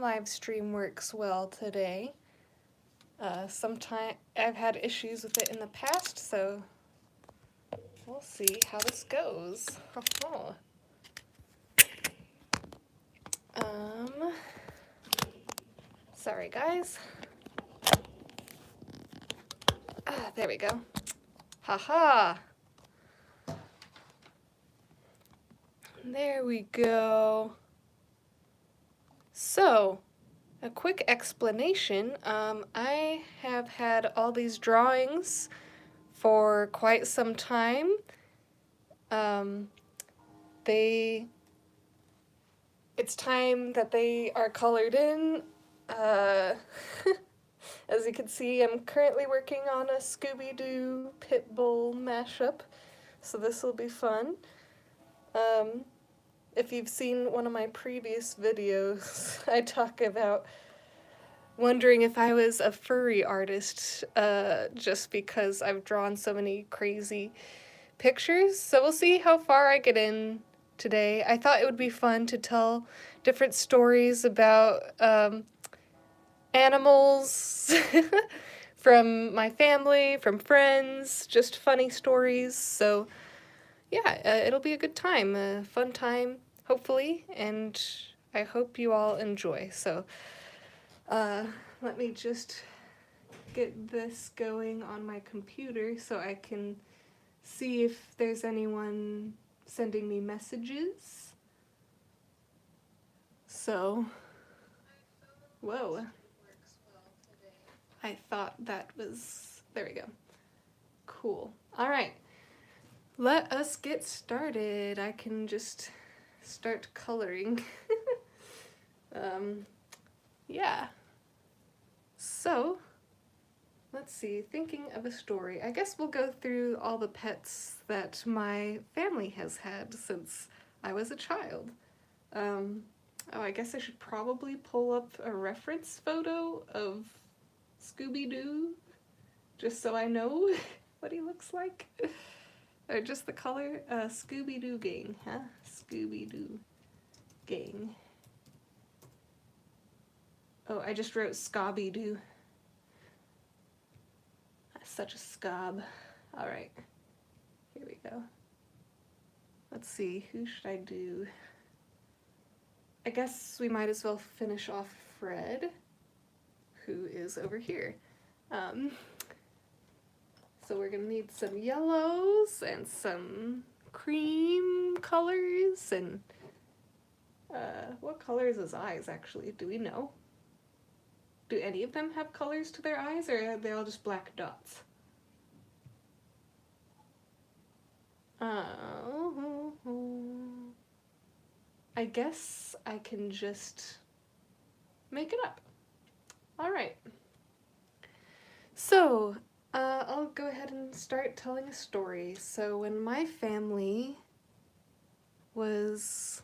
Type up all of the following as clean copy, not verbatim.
live stream works well today. Sometime I've had issues with it in the past, so we'll see how this goes. Sorry guys. There we go. Haha. There we go. So, a quick explanation. I have had all these drawings for quite some time. It's time that they are colored in. As you can see, I'm currently working on a Scooby Doo Pitbull mashup, so this will be fun. If you've seen one of my previous videos, I talk about wondering if I was a furry artist, just because I've drawn so many crazy pictures. So we'll see how far I get in today. I thought it would be fun to tell different stories about animals from my family, from friends, just funny stories. So yeah, it'll be a good time, a fun time, hopefully, and I hope you all enjoy. So let me just get this going on my computer so I can see if there's anyone sending me messages. So, whoa. I thought that was, there we go. Cool. All right. Let us get started. I can just start coloring. Yeah. So, let's see, thinking of a story. I guess we'll go through all the pets that my family has had since I was a child. Oh, I guess I should probably pull up a reference photo of Scooby Doo, just so I know what he looks like. Or just the color, Scooby Doo gang, huh? Scooby Doo gang. Oh, I just wrote Scooby Doo. That's such a scob. Alright, here we go. Let's see, who should I do? I guess we might as well finish off Fred, who is over here. So we're gonna need some yellows and some cream colors, and what color is his eyes actually? Do we know? Do any of them have colors to their eyes, or are they all just black dots? I guess I can just make it up. Alright. So, I'll go ahead and start telling a story. So when my family was,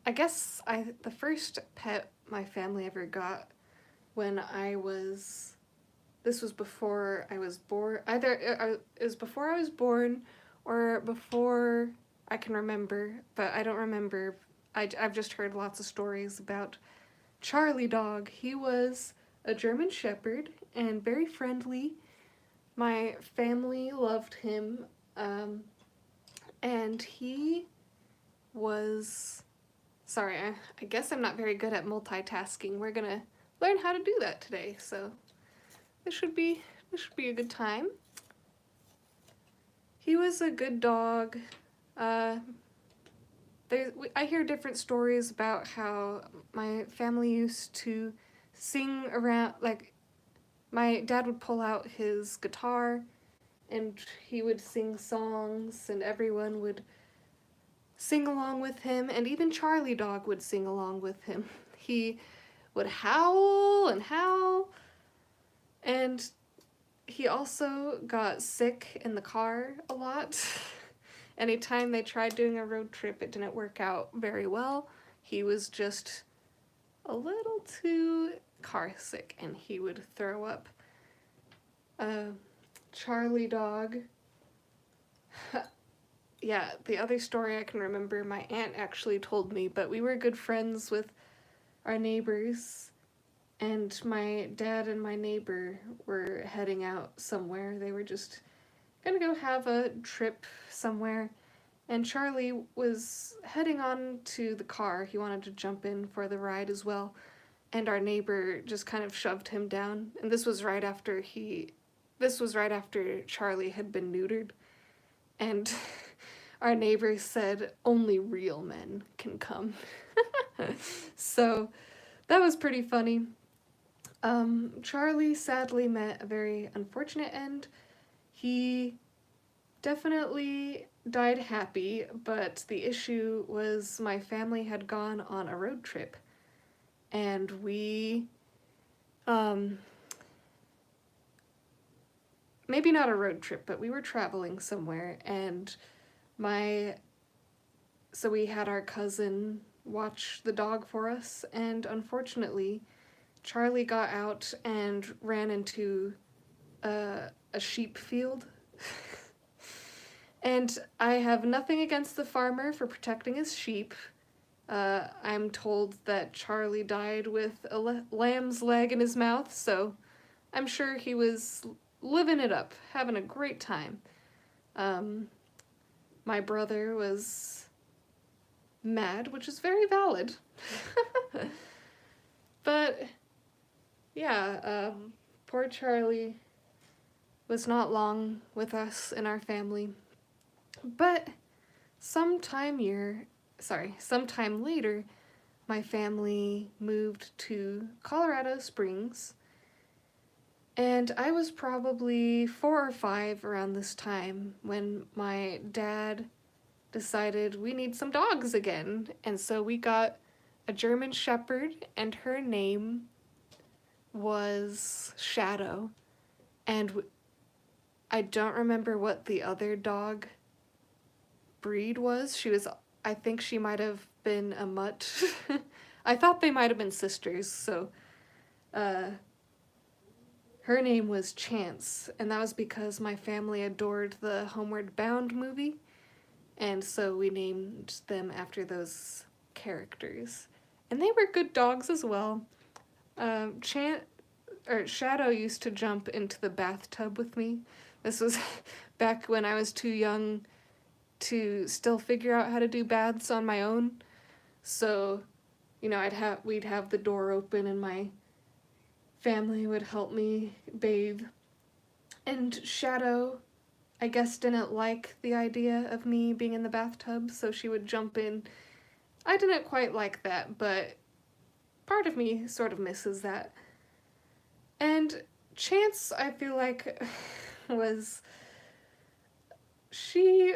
I guess the first pet my family ever got when I was, this was before I was born, either it was before I was born or before I can remember, but I don't remember. I've just heard lots of stories about Charlie Dog. He was a German Shepherd and very friendly. My family loved him, and he was, sorry, I guess I'm not very good at multitasking. We're gonna learn how to do that today, so this should be a good time. He was a good dog. I hear different stories about how my family used to sing around, like, my dad would pull out his guitar and he would sing songs and everyone would sing along with him, and even Charlie Dog would sing along with him. He would howl and howl, and he also got sick in the car a lot. Anytime they tried doing a road trip, it didn't work out very well. He was just a little too car sick and he would throw up. Charlie Dog. Yeah, the other story I can remember, my aunt actually told me, but we were good friends with our neighbors, and my dad and my neighbor were heading out somewhere. They were just gonna go have a trip somewhere, and Charlie was heading on to the car. He wanted to jump in for the ride as well, and our neighbor just kind of shoved him down. And this was right after Charlie had been neutered, and our neighbor said only real men can come. So that was pretty funny. Charlie sadly met a very unfortunate end. He definitely died happy, but the issue was my family had gone on a road trip, and um, maybe not a road trip, but we were traveling somewhere, and so we had our cousin watch the dog for us, and unfortunately, Charlie got out and ran into a sheep field. And I have nothing against the farmer for protecting his sheep. I'm told that Charlie died with a lamb's leg in his mouth, so I'm sure he was living it up, having a great time. My brother was mad, which is very valid. But yeah, poor Charlie was not long with us in our family. But sometime later, my family moved to Colorado Springs, and I was probably 4 or 5 around this time when my dad decided we need some dogs again, and so we got a German Shepherd, and her name was Shadow, and I don't remember what the other dog breed was. I think she might have been a mutt. I thought they might have been sisters, so her name was Chance, and that was because my family adored the Homeward Bound movie, and so we named them after those characters. And they were good dogs as well. Shadow used to jump into the bathtub with me. This was back when I was too young to still figure out how to do baths on my own. So, we'd have the door open and my family would help me bathe. And Shadow, I guess, didn't like the idea of me being in the bathtub, so she would jump in. I didn't quite like that, but part of me sort of misses that. And Chance, I feel like, she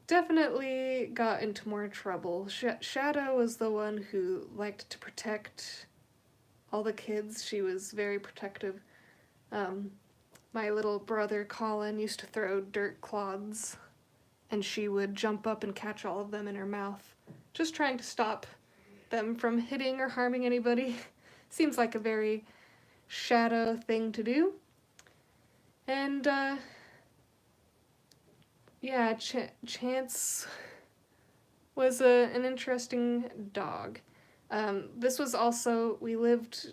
definitely got into more trouble. Shadow was the one who liked to protect all the kids. She was very protective. My little brother Colin used to throw dirt clods, and she would jump up and catch all of them in her mouth, just trying to stop them from hitting or harming anybody. Seems like a very Shadow thing to do. And yeah, Chance was an interesting dog. This was also, we lived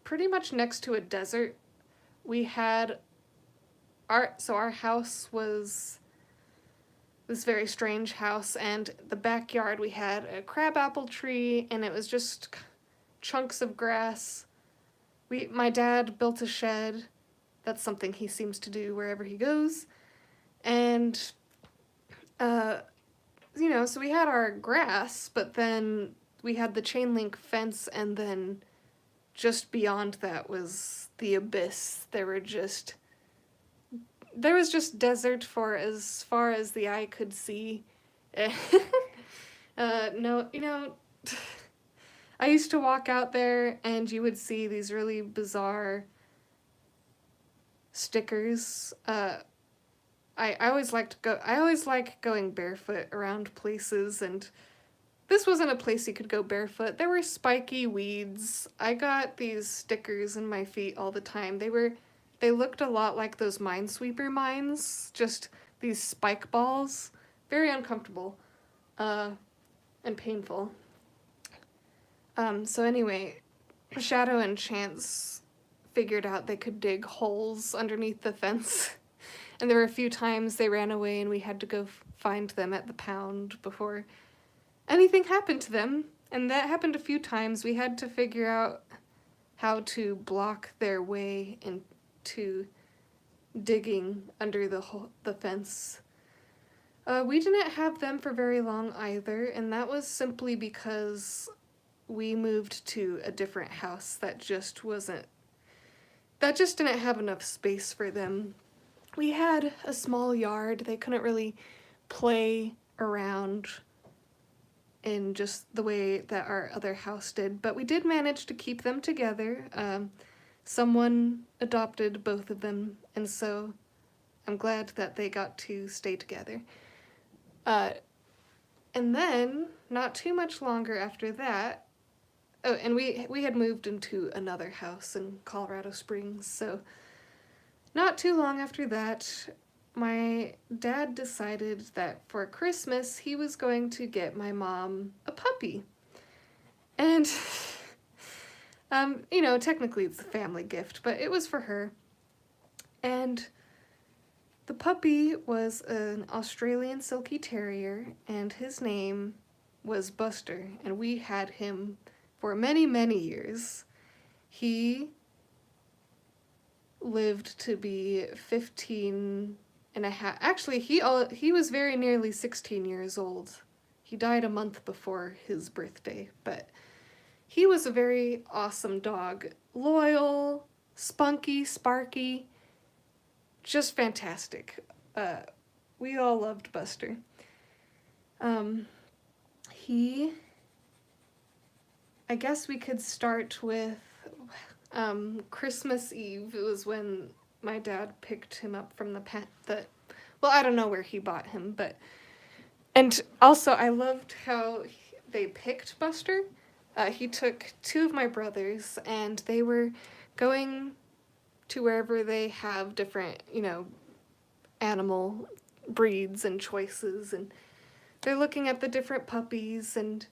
pretty much next to a desert. We had our house was this very strange house, and the backyard we had a crabapple tree, and it was just chunks of grass. My dad built a shed. That's something he seems to do wherever he goes. And, so we had our grass, but then we had the chain link fence, and then just beyond that was the abyss. There was just desert for as far as the eye could see. No, I used to walk out there and you would see these really bizarre stickers. I always like going barefoot around places, and this wasn't a place you could go barefoot. There were spiky weeds. I got these stickers in my feet all the time. They looked a lot like those Minesweeper mines, just these spike balls. Very uncomfortable, and painful. So anyway, Shadow and Chance figured out they could dig holes underneath the fence. And there were a few times they ran away and we had to go find them at the pound before anything happened to them. And that happened a few times. We had to figure out how to block their way into digging under the fence. We didn't have them for very long either, and that was simply because we moved to a different house that just didn't have enough space for them. We had a small yard. They couldn't really play around in just the way that our other house did, but we did manage to keep them together. Someone adopted both of them, and so I'm glad that they got to stay together. And then, not too much longer after that, and we had moved into another house in Colorado Springs, so not too long after that, my dad decided that for Christmas he was going to get my mom a puppy. And, technically it's a family gift, but it was for her. And the puppy was an Australian Silky Terrier, and his name was Buster, and we had him for many, many years. He lived to be 15 and a half. Actually, he was very nearly 16 years old. He died a month before his birthday, but he was a very awesome dog. Loyal, spunky, sparky, just fantastic. We all loved Buster. I guess we could start with Christmas Eve. It was when my dad picked him up from well, I don't know where he bought him, but, and also I loved how they picked Buster. He took two of my brothers, and they were going to wherever they have different, animal breeds and choices, and they're looking at the different puppies, and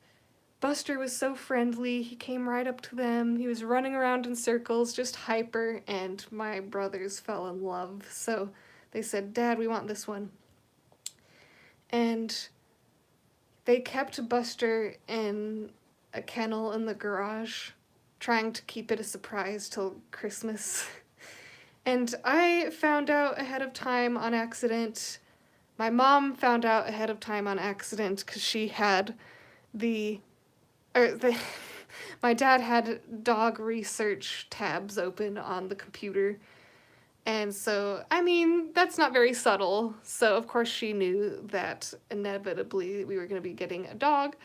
Buster was so friendly. He came right up to them. He was running around in circles, just hyper, and my brothers fell in love. So they said, "Dad, we want this one." And they kept Buster in a kennel in the garage, trying to keep it a surprise till Christmas. And I found out ahead of time on accident. My mom found out ahead of time on accident because she had my dad had dog research tabs open on the computer. And so, that's not very subtle. So, of course, she knew that inevitably we were going to be getting a dog.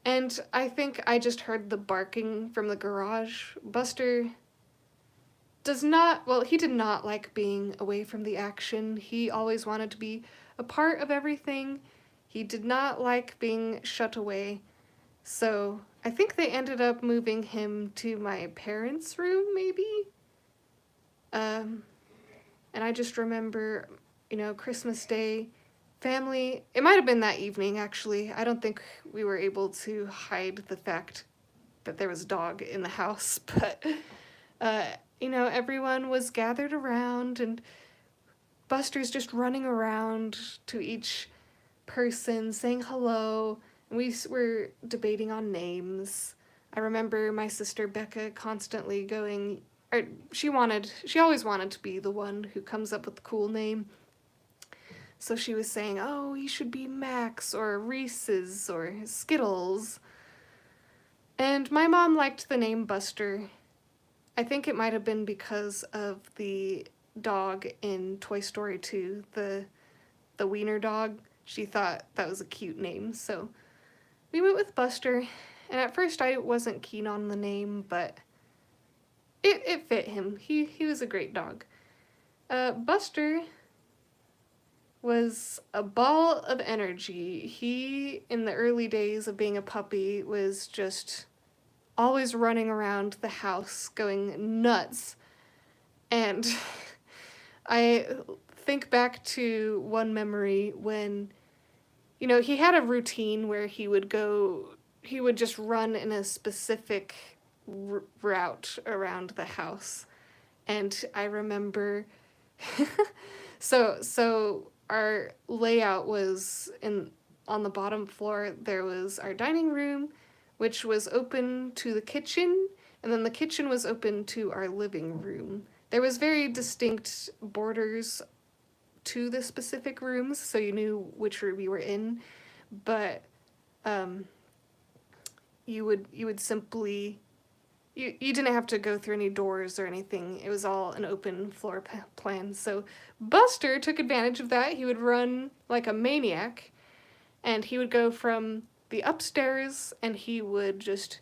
And I think I just heard the barking from the garage. Buster he did not like being away from the action. He always wanted to be a part of everything. He did not like being shut away. So I think they ended up moving him to my parents' room, maybe? And I just remember, Christmas Day, family, it might have been that evening, actually. I don't think we were able to hide the fact that there was a dog in the house, but, everyone was gathered around, and Buster's just running around to each person, saying hello, and we were debating on names. I remember my sister Becca constantly going, she always wanted to be the one who comes up with the cool name. So she was saying, "Oh, he should be Max or Reese's or Skittles." And my mom liked the name Buster. I think it might have been because of the dog in Toy Story 2, the wiener dog. She thought that was a cute name, so we went with Buster. And at first I wasn't keen on the name, but it fit him. He was a great dog. Buster was a ball of energy. He, in the early days of being a puppy, was just always running around the house going nuts. And I think back to one memory when, he had a routine where he would just run in a specific route around the house. And I remember, so our layout was on the bottom floor. There was our dining room, which was open to the kitchen, and then the kitchen was open to our living room. There was very distinct borders to the specific rooms, so you knew which room you were in, but you would simply you didn't have to go through any doors or anything. It was all an open floor plan. So Buster took advantage of that. He would run like a maniac, and he would go from the upstairs, and he would just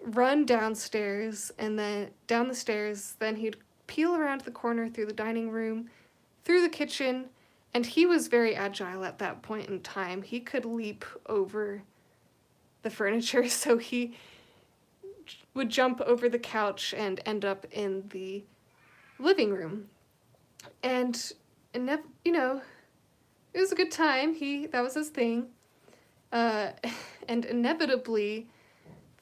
run downstairs, and then down the stairs. Then he'd peel around the corner through the dining room, through the kitchen, and he was very agile at that point in time. He could leap over the furniture, so he would jump over the couch and end up in the living room. And you know, it was a good time. That was his thing. And inevitably,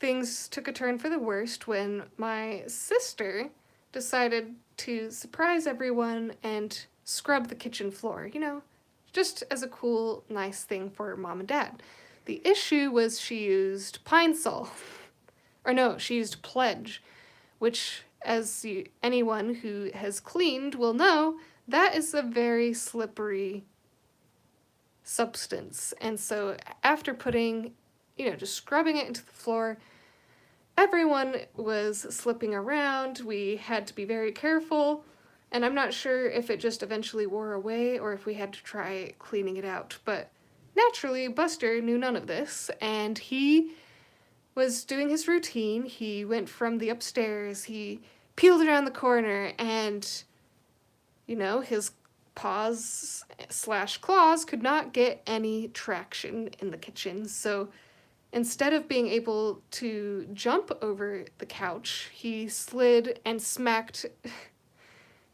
things took a turn for the worst when my sister decided to surprise everyone and scrub the kitchen floor, you know, just as a cool, nice thing for mom and dad. The issue was she used Pine Sol. Or no, she used Pledge, which, as anyone who has cleaned will know, that is a very slippery substance. And so after putting, just scrubbing it into the floor, everyone was slipping around. We had to be very careful. And I'm not sure if it just eventually wore away or if we had to try cleaning it out. But naturally, Buster knew none of this, and he was doing his routine. He went from the upstairs, he peeled around the corner, and, his paws/claws could not get any traction in the kitchen. So instead of being able to jump over the couch, he slid and smacked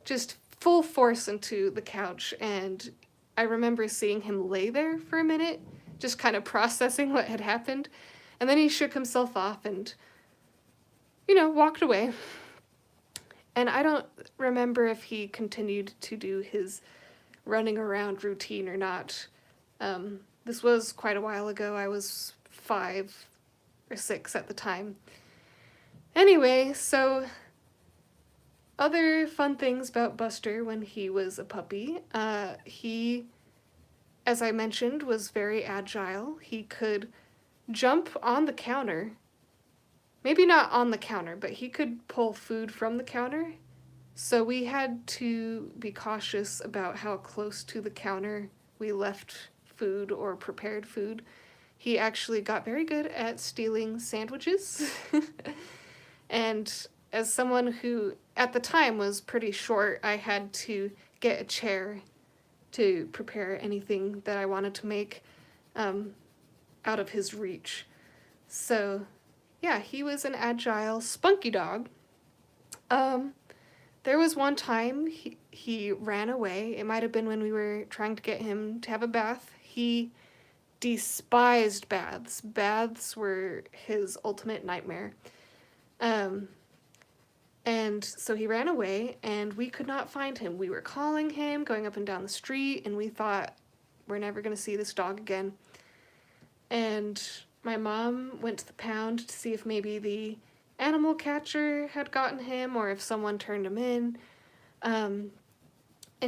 just full force into the couch. And I remember seeing him lay there for a minute, just kind of processing what had happened. And then he shook himself off and, walked away. And I don't remember if he continued to do his running around routine or not. This was quite a while ago. I was 5 or 6 at the time. Anyway, so other fun things about Buster when he was a puppy. He, as I mentioned, was very agile. He could jump on the counter. Maybe not on the counter, but he could pull food from the counter. So we had to be cautious about how close to the counter we left food or prepared food. He actually got very good at stealing sandwiches. And as someone who at the time was pretty short, I had to get a chair to prepare anything that I wanted to make out of his reach. So yeah, he was an agile, spunky dog. There was one time he ran away. It might have been when we were trying to get him to have a bath. He despised baths. Baths were his ultimate nightmare. And so he ran away, and we could not find him. We were calling him, going up and down the street, and we thought, we're never going to see this dog again. And my mom went to the pound to see if maybe the animal catcher had gotten him or if someone turned him in. And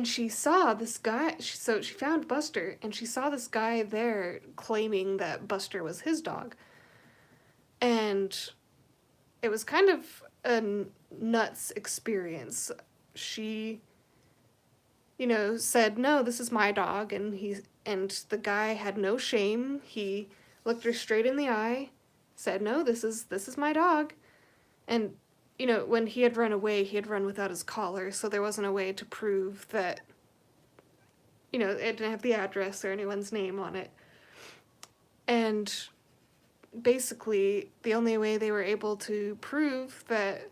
she saw this guy, so she found Buster, and she saw this guy there claiming that Buster was his dog. And it was kind of a nuts experience. She, said, no, this is my dog, and the guy had no shame. He looked her straight in the eye, said, no, this is my dog. And, when he had run away, he had run without his collar, so there wasn't a way to prove that, it didn't have the address or anyone's name on it. And basically, the only way they were able to prove that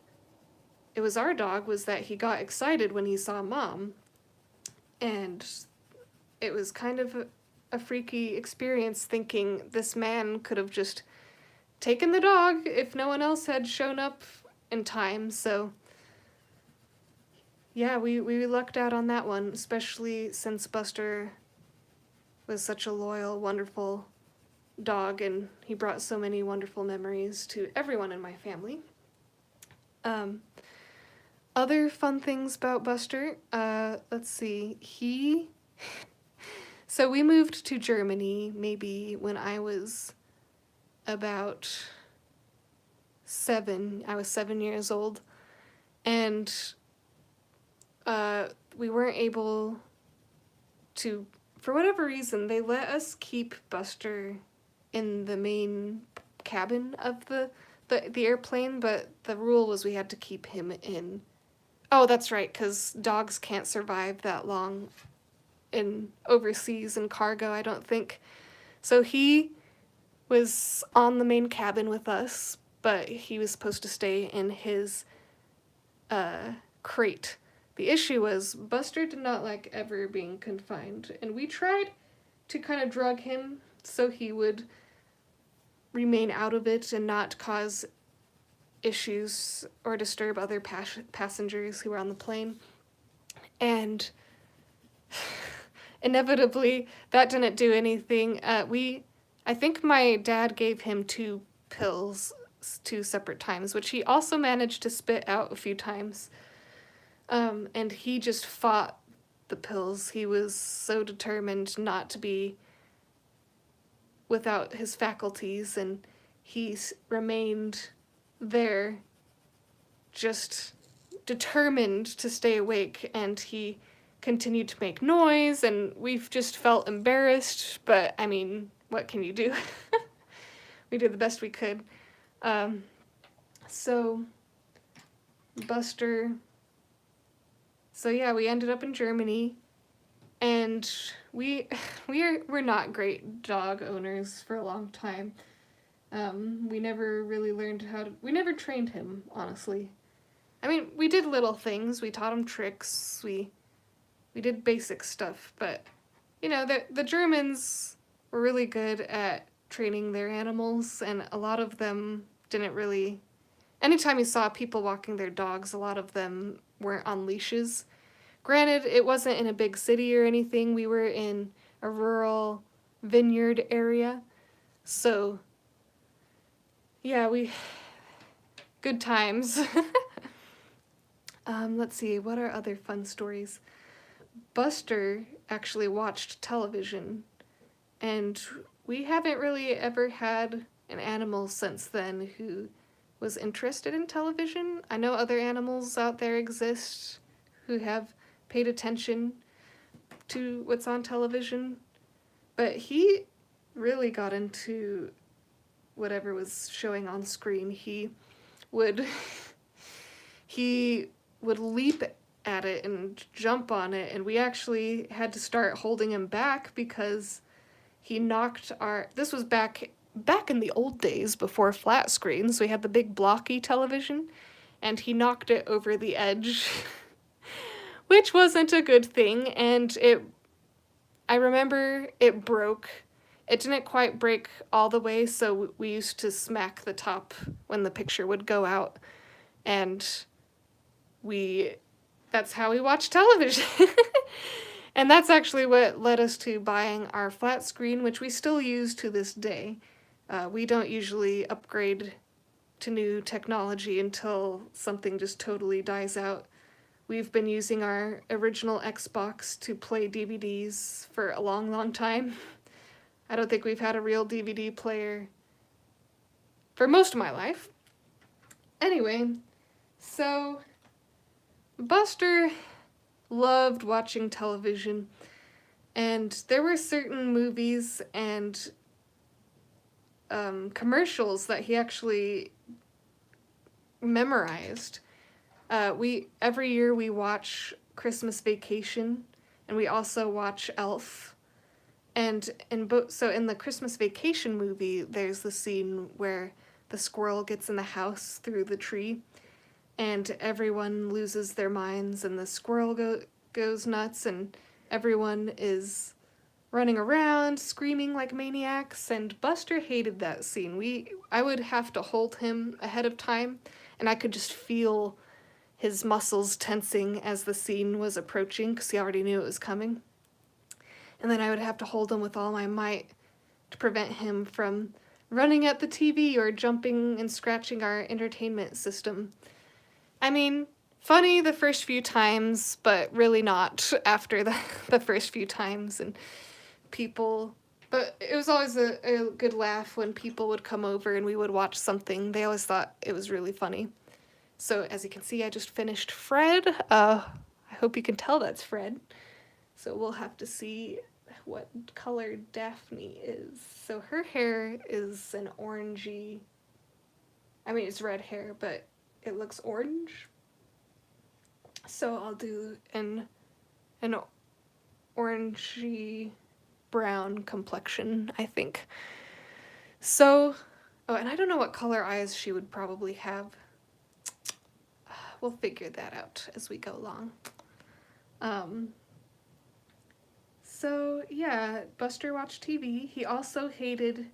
it was our dog was that he got excited when he saw Mom. And it was kind of a freaky experience thinking this man could have just taken the dog if no one else had shown up in time. So yeah, we lucked out on that one, especially since Buster was such a loyal, wonderful dog, and he brought so many wonderful memories to everyone in my family. Um, Other fun things about Buster, let's see, so we moved to Germany maybe when I was about 7. I was 7 years old, and we weren't able to, for whatever reason, they let us keep Buster in the main cabin of the airplane, but the rule was we had to keep him in. Oh, that's right, because dogs can't survive that long in overseas in cargo, I don't think. So he was on the main cabin with us, but he was supposed to stay in his crate. The issue was Buster did not like ever being confined, and we tried to kind of drug him so he would remain out of it and not cause issues or disturb other passengers who were on the plane. And inevitably, that didn't do anything. I think my dad gave him 2 pills 2 separate times, which he also managed to spit out a few times. And he just fought the pills. He was so determined not to be without his faculties, and he remained there, just determined to stay awake, and he continued to make noise, and we've just felt embarrassed, but I mean, what can you do? We did the best we could. So Buster, so yeah, we ended up in Germany, and we're not great dog owners for a long time. We never really learned we never trained him, honestly. I mean, we did little things, we taught him tricks, we did basic stuff, but, you know, the Germans were really good at training their animals, and a lot of them didn't really, anytime you saw people walking their dogs, a lot of them weren't on leashes. Granted, it wasn't in a big city or anything, we were in a rural vineyard area, so yeah, good times. Let's see, what are other fun stories? Buster actually watched television, and we haven't really ever had an animal since then who was interested in television. I know other animals out there exist who have paid attention to what's on television, but he really got into whatever was showing on screen. He would leap at it and jump on it, and we actually had to start holding him back because he knocked this was back in the old days before flat screens. We had the big blocky television, and he knocked it over the edge, which wasn't a good thing, and I remember it broke. It didn't quite break all the way, so we used to smack the top when the picture would go out, and that's how we watch television. And that's actually what led us to buying our flat screen, which we still use to this day. We don't usually upgrade to new technology until something just totally dies out. We've been using our original Xbox to play DVDs for a long, long time. I don't think we've had a real DVD player for most of my life. Anyway, so Buster loved watching television, and there were certain movies and commercials that he actually memorized. Every year we watch Christmas Vacation, and we also watch Elf. And in the Christmas Vacation movie, there's the scene where the squirrel gets in the house through the tree, and everyone loses their minds, and the squirrel goes nuts, and everyone is running around, screaming like maniacs, and Buster hated that scene. I would have to hold him ahead of time, and I could just feel his muscles tensing as the scene was approaching because he already knew it was coming. And then I would have to hold him with all my might to prevent him from running at the TV or jumping and scratching our entertainment system. I mean, funny the first few times, but really not after the first few times. And people, but it was always a good laugh when people would come over and we would watch something. They always thought it was really funny. So as you can see, I just finished Fred. I hope you can tell that's Fred. So we'll have to see what color Daphne is. So her hair is an orangey, I mean it's red hair, but it looks orange. So I'll do an orangey brown complexion, I think. So, oh, and I don't know what color eyes she would probably have. We'll figure that out as we go along. So yeah, Buster watched TV. He also hated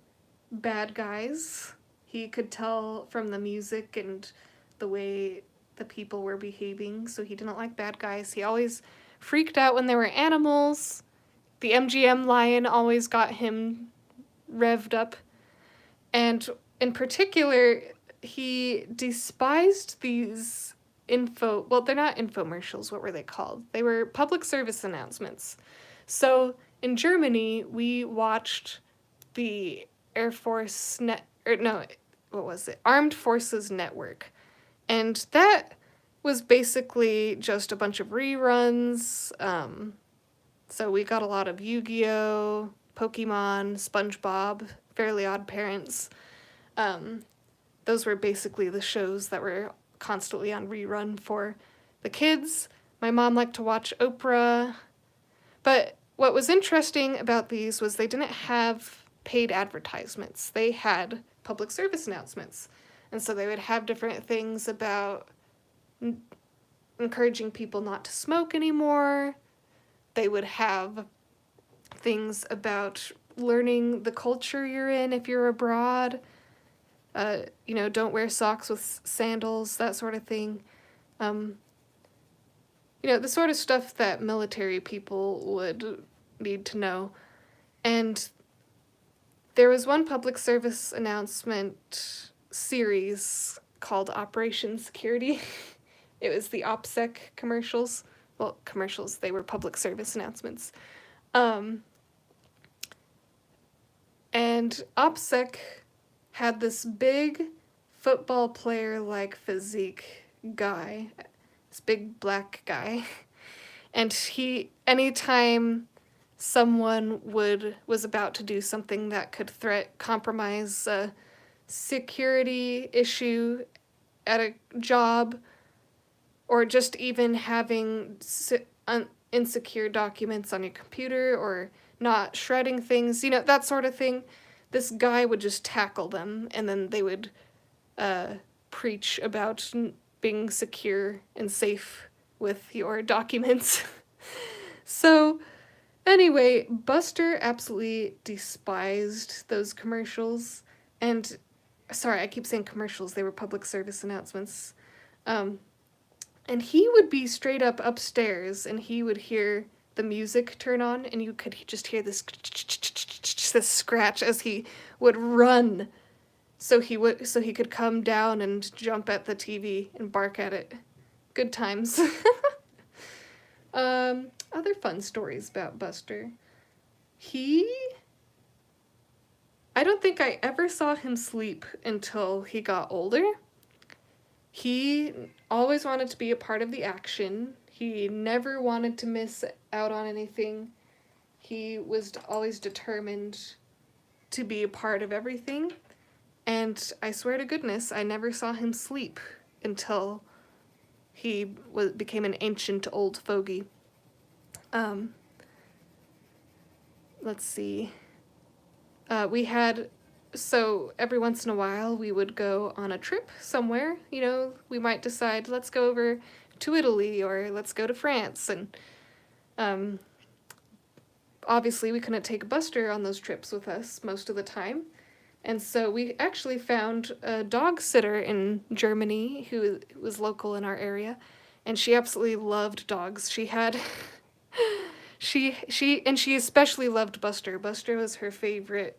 bad guys. He could tell from the music and the way the people were behaving, so he didn't like bad guys. He always freaked out when there were animals. The MGM lion always got him revved up. And in particular, he despised these well, they're not infomercials, what were they called? They were public service announcements. So in Germany, we watched the Armed Forces Network. And that was basically just a bunch of reruns. So we got a lot of Yu-Gi-Oh!, Pokemon, SpongeBob, Fairly Odd Parents. Those were basically the shows that were constantly on rerun for the kids. My mom liked to watch Oprah. But what was interesting about these was they didn't have paid advertisements. They had public service announcements. And so they would have different things about encouraging people not to smoke anymore. They would have things about learning the culture you're in if you're abroad. Don't wear socks with sandals, that sort of thing. The sort of stuff that military people would need to know. And there was one public service announcement series called Operation Security. It was the OPSEC commercials. Well, commercials, they were public service announcements. And OPSEC had this big football player-like physique guy, this big black guy. And anytime someone was about to do something that could compromise a security issue at a job, or just even having insecure documents on your computer, or not shredding things, that sort of thing, this guy would just tackle them, and then they would preach about being secure and safe with your documents. So, anyway, Buster absolutely despised those commercials. And, sorry, I keep saying commercials, they were public service announcements. And he would be straight up upstairs, and he would hear the music turn on, and you could just hear this scratch as he would run. So he could come down and jump at the TV and bark at it. Good times. Other fun stories about Buster. I don't think I ever saw him sleep until he got older. He always wanted to be a part of the action. He never wanted to miss out on anything. He was always determined to be a part of everything. And I swear to goodness, I never saw him sleep until he became an ancient old fogey. Let's see. So every once in a while we would go on a trip somewhere. We might decide, let's go over to Italy or let's go to France. And obviously we couldn't take Buster on those trips with us most of the time. And so we actually found a dog sitter in Germany who was local in our area, and she absolutely loved dogs. She had she especially loved Buster. Buster was her favorite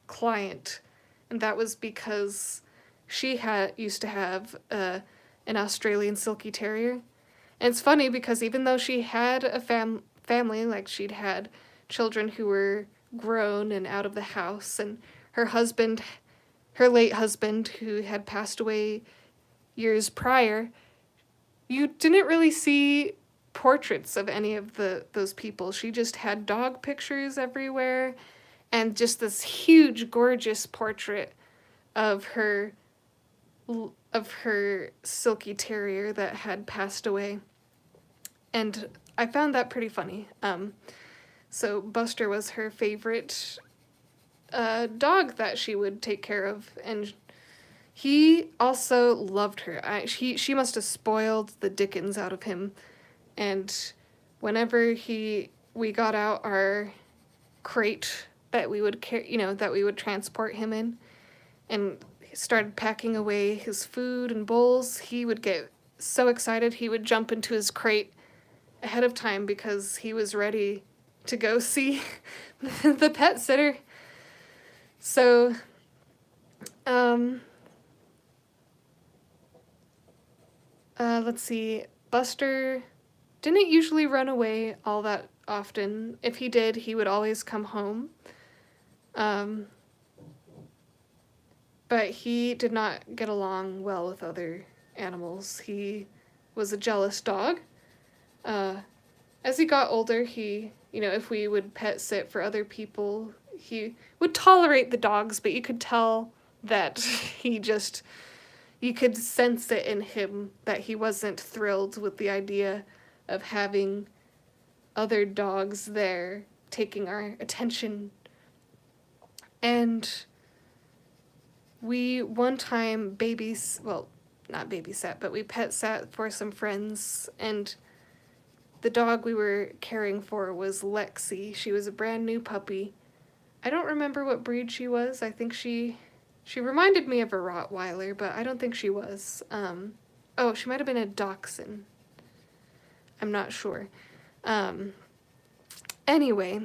client, and that was because she had used to have an Australian Silky Terrier. And it's funny because even though she had a family, like she'd had children who were grown and out of the house, and her husband, her late husband, who had passed away years prior, you didn't really see portraits of any of those people. She just had dog pictures everywhere, and just this huge, gorgeous portrait of her Silky Terrier that had passed away. And I found that pretty funny. So Buster was her favorite dog that she would take care of, and he also loved her. She must have spoiled the dickens out of him. And whenever we got out our crate that we would that we would transport him in, and started packing away his food and bowls, he would get so excited he would jump into his crate ahead of time because he was ready to go see the pet sitter. So, let's see. Buster didn't usually run away all that often. If he did, he would always come home. But he did not get along well with other animals. He was a jealous dog. As he got older, if we would pet sit for other people, he would tolerate the dogs, but you could tell that you could sense it in him that he wasn't thrilled with the idea of having other dogs there taking our attention. And we one time not babysat, but we pet sat for some friends, and the dog we were caring for was Lexi. She was a brand new puppy. I don't remember what breed she was. I think she reminded me of a Rottweiler, but I don't think she was. She might have been a Dachshund. I'm not sure. Anyway,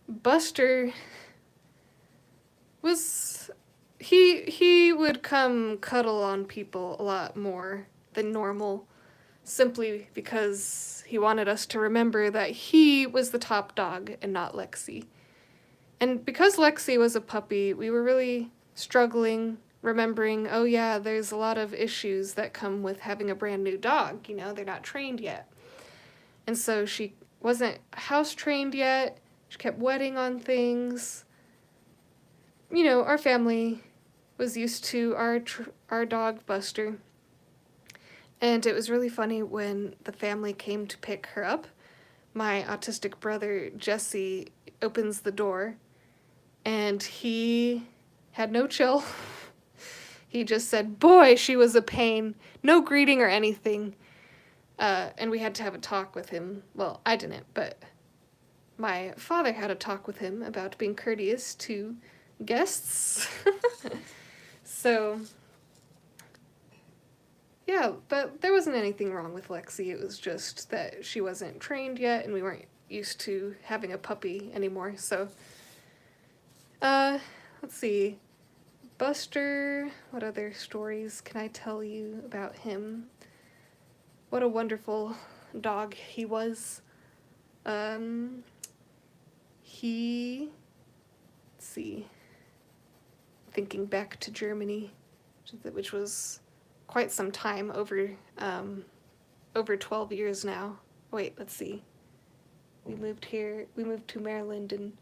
Buster was... He would come cuddle on people a lot more than normal, simply because he wanted us to remember that he was the top dog and not Lexi. And because Lexi was a puppy, we were really struggling remembering, oh yeah, there's a lot of issues that come with having a brand new dog. They're not trained yet. And so she wasn't house trained yet. She kept wetting on things. Our family was used to our dog Buster. And it was really funny when the family came to pick her up. My autistic brother, Jesse, opens the door, and he had no chill. He just said, boy, she was a pain. No greeting or anything. And we had to have a talk with him. Well, I didn't, but my father had a talk with him about being courteous to guests. So... yeah, but there wasn't anything wrong with Lexi. It was just that she wasn't trained yet, and we weren't used to having a puppy anymore. So, let's see. Buster, what other stories can I tell you about him? What a wonderful dog he was. Let's see. Thinking back to Germany, which was quite some time, over 12 years now. Wait, let's see. We moved to Maryland in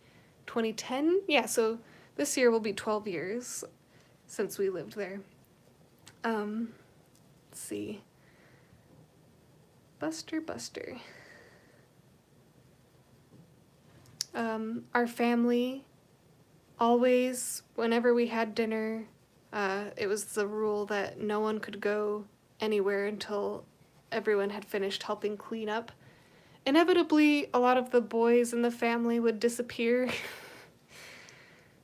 2010. Yeah, so this year will be 12 years since we lived there. Let's see. Buster. Our family always, whenever we had dinner, it was the rule that no one could go anywhere until everyone had finished helping clean up. inevitably a lot of the boys in the family would disappear.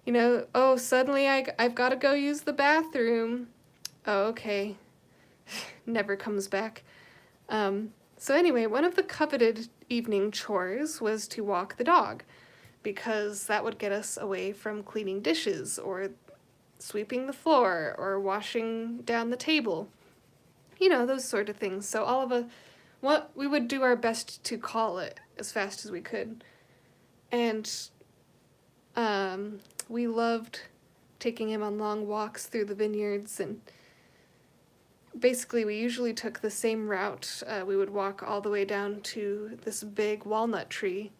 You know, oh, suddenly I've got to go use the bathroom. Oh, okay. Never comes back. So anyway, one of the coveted evening chores was to walk the dog, because that would get us away from cleaning dishes or sweeping the floor or washing down the table. You know, those sort of things. So what we would do our best to call it as fast as we could. And we loved taking him on long walks through the vineyards, and basically we usually took the same route. We would walk all the way down to this big walnut tree,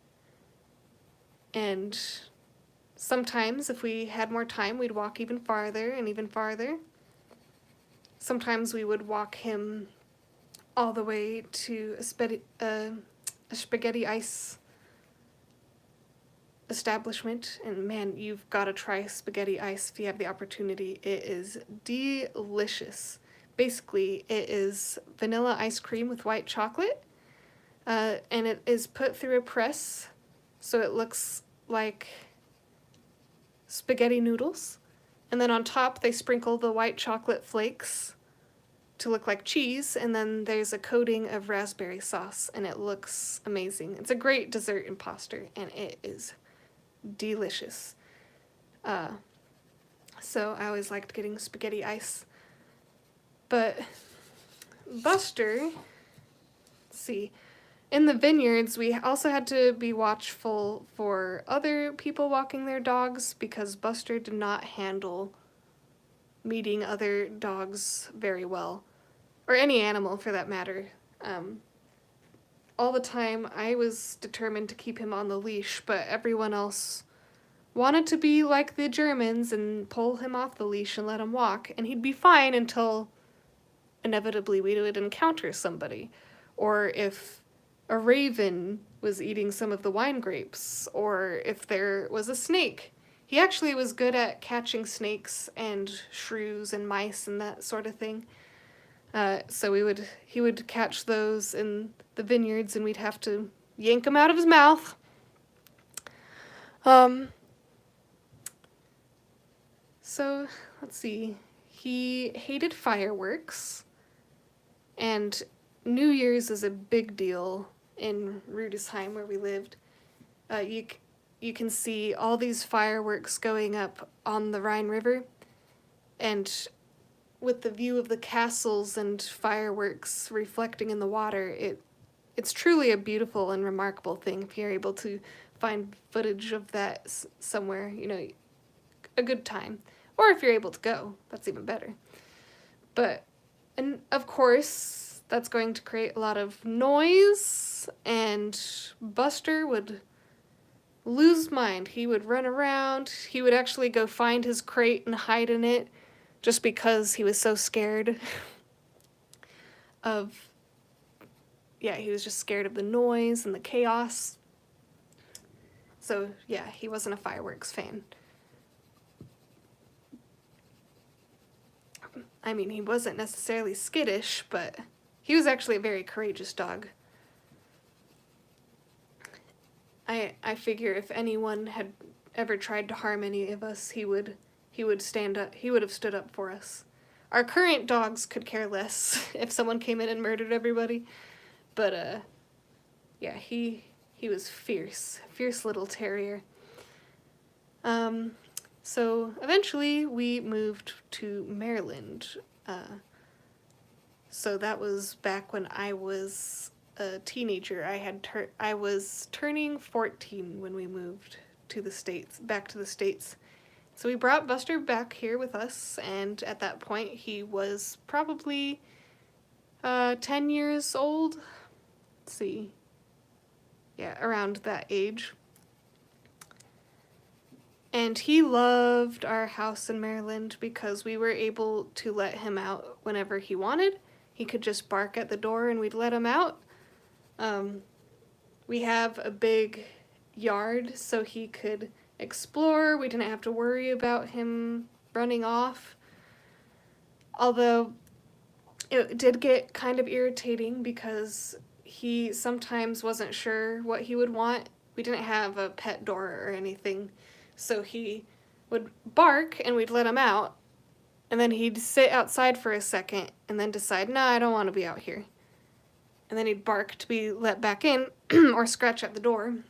and sometimes if we had more time we'd walk even farther and even farther. Sometimes we would walk him all the way to a spaghetti ice establishment, and man, you've got to try spaghetti ice if you have the opportunity. It is delicious. Basically, it is vanilla ice cream with white chocolate, and it is put through a press, so it looks like spaghetti noodles. And then on top, they sprinkle the white chocolate flakes to look like cheese, and then there's a coating of raspberry sauce, and it looks amazing. It's a great dessert imposter, and it is delicious. So I always liked getting spaghetti ice. But Buster, let's see, in the vineyards, we also had to be watchful for other people walking their dogs, because Buster did not handle meeting other dogs very well, or any animal for that matter. All the time I was determined to keep him on the leash, but everyone else wanted to be like the Germans and pull him off the leash and let him walk, and he'd be fine until inevitably we would encounter somebody, or if a raven was eating some of the wine grapes, or if there was a snake. He actually was good at catching snakes and shrews and mice and that sort of thing. So he would catch those in the vineyards, and we'd have to yank them out of his mouth. So let's see. He hated fireworks, and New Year's is a big deal in Rudesheim, where we lived. You can see all these fireworks going up on the Rhine River, and with the view of the castles and fireworks reflecting in the water, it's truly a beautiful and remarkable thing if you're able to find footage of that somewhere, you know, a good time. Or if you're able to go, that's even better. But, and of course, that's going to create a lot of noise, and Buster would lose mind. He would run around. He would actually go find his crate and hide in it, just because he was so scared he was just scared of the noise and the chaos. So yeah, he wasn't a fireworks fan. I mean, he wasn't necessarily skittish, but he was actually a very courageous dog. I figure if anyone had ever tried to harm any of us, he would stand up. He would have stood up for us. Our current dogs could care less if someone came in and murdered everybody, but yeah, he was fierce little terrier. So eventually we moved to Maryland. So that was back when I was a teenager. I was turning 14 when we moved to the States, back to the States. So we brought Buster back here with us, and at that point he was probably 10 years old. Let's see. Yeah, around that age. And he loved our house in Maryland because we were able to let him out whenever he wanted. He could just bark at the door and we'd let him out. We have a big yard so he could explore. We didn't have to worry about him running off. Although it did get kind of irritating because he sometimes wasn't sure what he would want. We didn't have a pet door or anything, so he would bark and we'd let him out, and then he'd sit outside for a second and then decide, nah, I don't want to be out here. And then he'd bark to be let back in or scratch at the door. And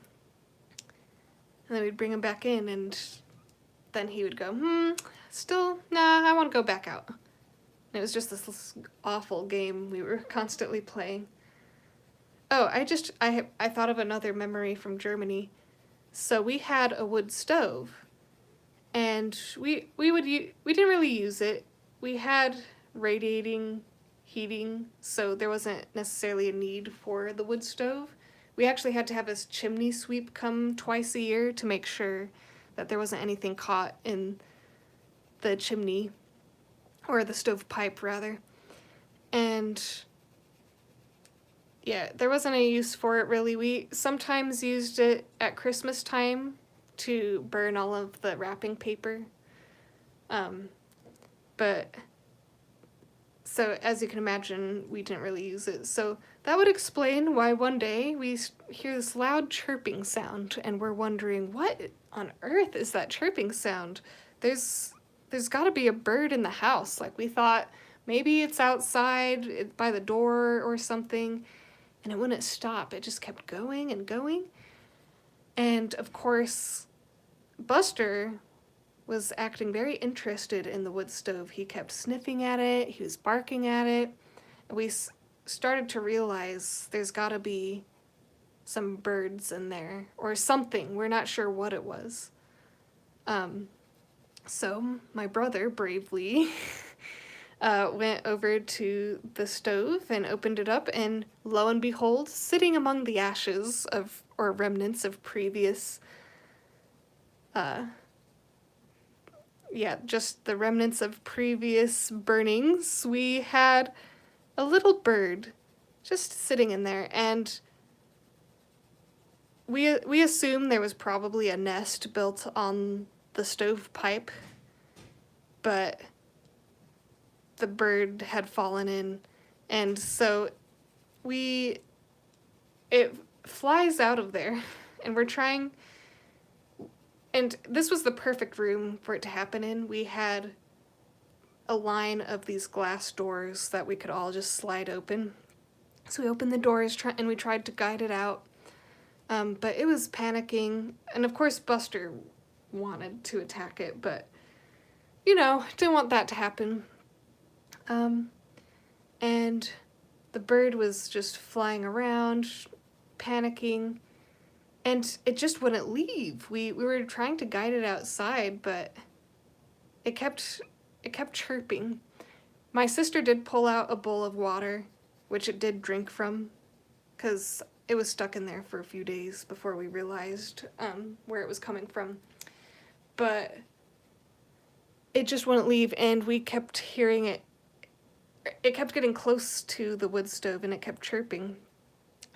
then we'd bring him back in, and then he would go, still, nah, I want to go back out. And it was just this awful game we were constantly playing. Oh, I thought of another memory from Germany. So we had a wood stove, and we didn't really use it. We had radiating heating, so there wasn't necessarily a need for the wood stove. We actually had to have a chimney sweep come twice a year to make sure that there wasn't anything caught in the chimney, or the stovepipe rather. And yeah, there wasn't any use for it really. We sometimes used it at Christmas time to burn all of the wrapping paper. But so as you can imagine, we didn't really use it. So that would explain why one day we hear this loud chirping sound, and we're wondering, what on earth is that chirping sound? There's got to be a bird in the house. Like, we thought maybe it's outside by the door or something, and it wouldn't stop. It just kept going and going. And of course, Buster was acting very interested in the wood stove. He kept sniffing at it, he was barking at it. We started to realize there's gotta be some birds in there, or something. We're not sure what it was. So my brother bravely went over to the stove and opened it up, and lo and behold, sitting among the ashes of, or remnants of previous, just the remnants of previous burnings, we had a little bird just sitting in there, and we assumed there was probably a nest built on the stovepipe, but the bird had fallen in, and so it flies out of there, and we're trying. And this was the perfect room for it to happen in. We had a line of these glass doors that we could all just slide open. So we opened the doors and we tried to guide it out. But it was panicking. And of course Buster wanted to attack it, but, didn't want that to happen. And the bird was just flying around, panicking. And it just wouldn't leave. We were trying to guide it outside, but it kept chirping. My sister did pull out a bowl of water, which it did drink from, because it was stuck in there for a few days before we realized where it was coming from. But it just wouldn't leave, and we kept hearing it. It kept getting close to the wood stove, and it kept chirping.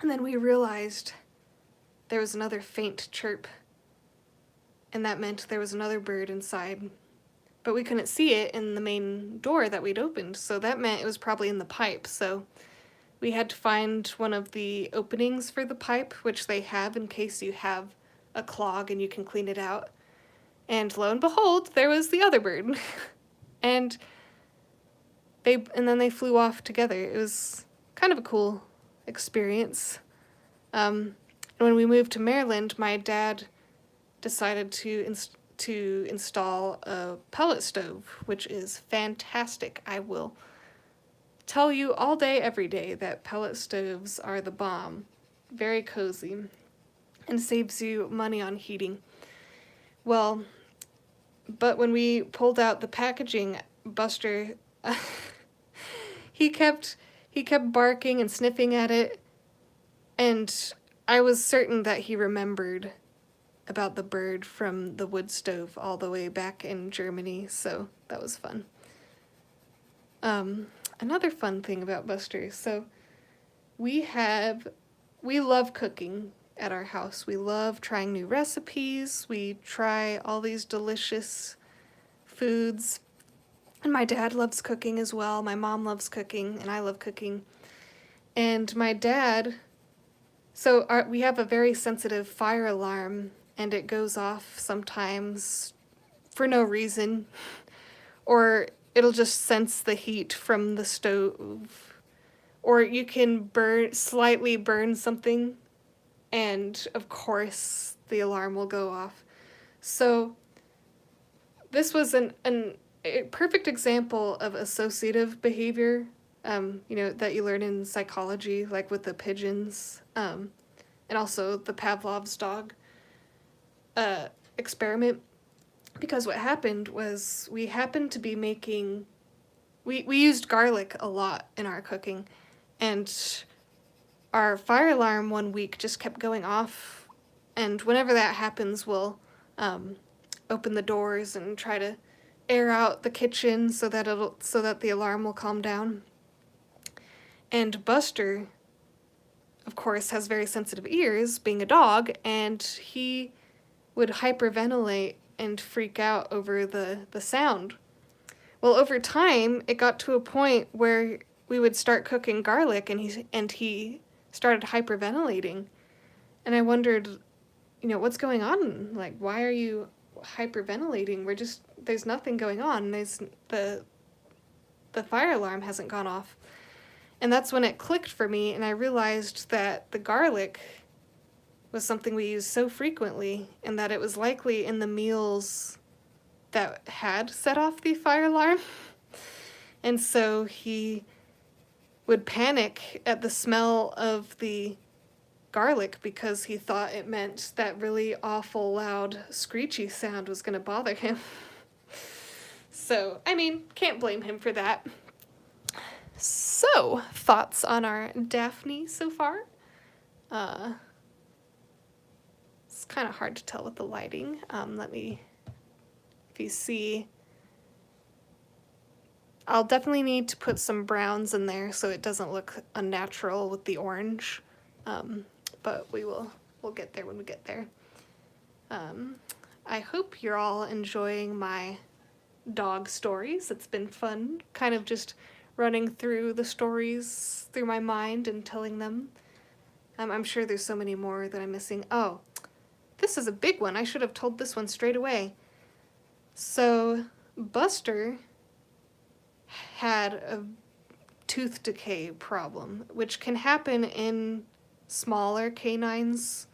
And then we realized there was another faint chirp, and that meant there was another bird inside. But we couldn't see it in the main door that we'd opened, so that meant it was probably in the pipe. So we had to find one of the openings for the pipe, which they have in case you have a clog and you can clean it out. And lo and behold, there was the other bird. and then they flew off together. It was kind of a cool experience. When we moved to Maryland, my dad decided to install a pellet stove, which is fantastic. I will tell you all day, every day, that pellet stoves are the bomb. Very cozy, and saves you money on heating. Well, but when we pulled out the packaging, Buster, he kept barking and sniffing at it, and I was certain that he remembered about the bird from the wood stove all the way back in Germany, so that was fun. Another fun thing about Buster, so we love cooking at our house. We love trying new recipes. We try all these delicious foods. And my dad loves cooking as well. My mom loves cooking, and I love cooking. And my dad So we have a very sensitive fire alarm, and it goes off sometimes for no reason, or it'll just sense the heat from the stove, or you can slightly burn something, and of course the alarm will go off. So this was a perfect example of associative behavior, that you learn in psychology, like with the pigeons, and also the Pavlov's dog experiment. Because what happened was we happened to be making, we used garlic a lot in our cooking, and our fire alarm one week just kept going off, and whenever that happens, we'll open the doors and try to air out the kitchen so that the alarm will calm down. And Buster, of course, has very sensitive ears, being a dog, and he would hyperventilate and freak out over the sound. Well, over time, it got to a point where we would start cooking garlic, and he started hyperventilating, and I wondered, what's going on? Like, why are you hyperventilating? There's nothing going on. The fire alarm hasn't gone off. And that's when it clicked for me, and I realized that the garlic was something we used so frequently, and that it was likely in the meals that had set off the fire alarm. And so he would panic at the smell of the garlic because he thought it meant that really awful loud screechy sound was going to bother him. So, can't blame him for that. So, thoughts on our Daphne so far? It's kind of hard to tell with the lighting. If you see, I'll definitely need to put some browns in there so it doesn't look unnatural with the orange. But we'll get there when we get there. I hope you're all enjoying my dog stories. It's been fun, kind of just running through the stories through my mind and telling them. I'm sure there's so many more that I'm missing. Oh, this is a big one. I should have told this one straight away. So, Buster had a tooth decay problem, which can happen in smaller canines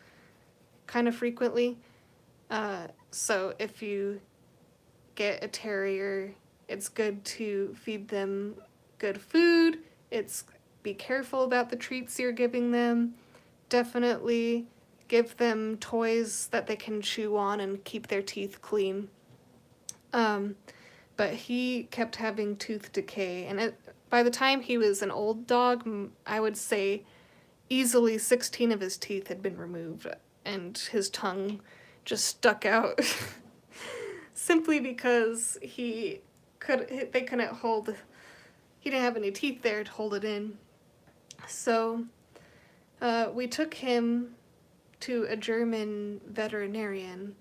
kind of frequently. So if you get a terrier, it's good to feed them good food. Be careful about the treats you're giving them. Definitely give them toys that they can chew on and keep their teeth clean. But he kept having tooth decay, and by the time he was an old dog, I would say easily 16 of his teeth had been removed, and his tongue just stuck out simply because he didn't have any teeth there to hold it in. So we took him to a German veterinarian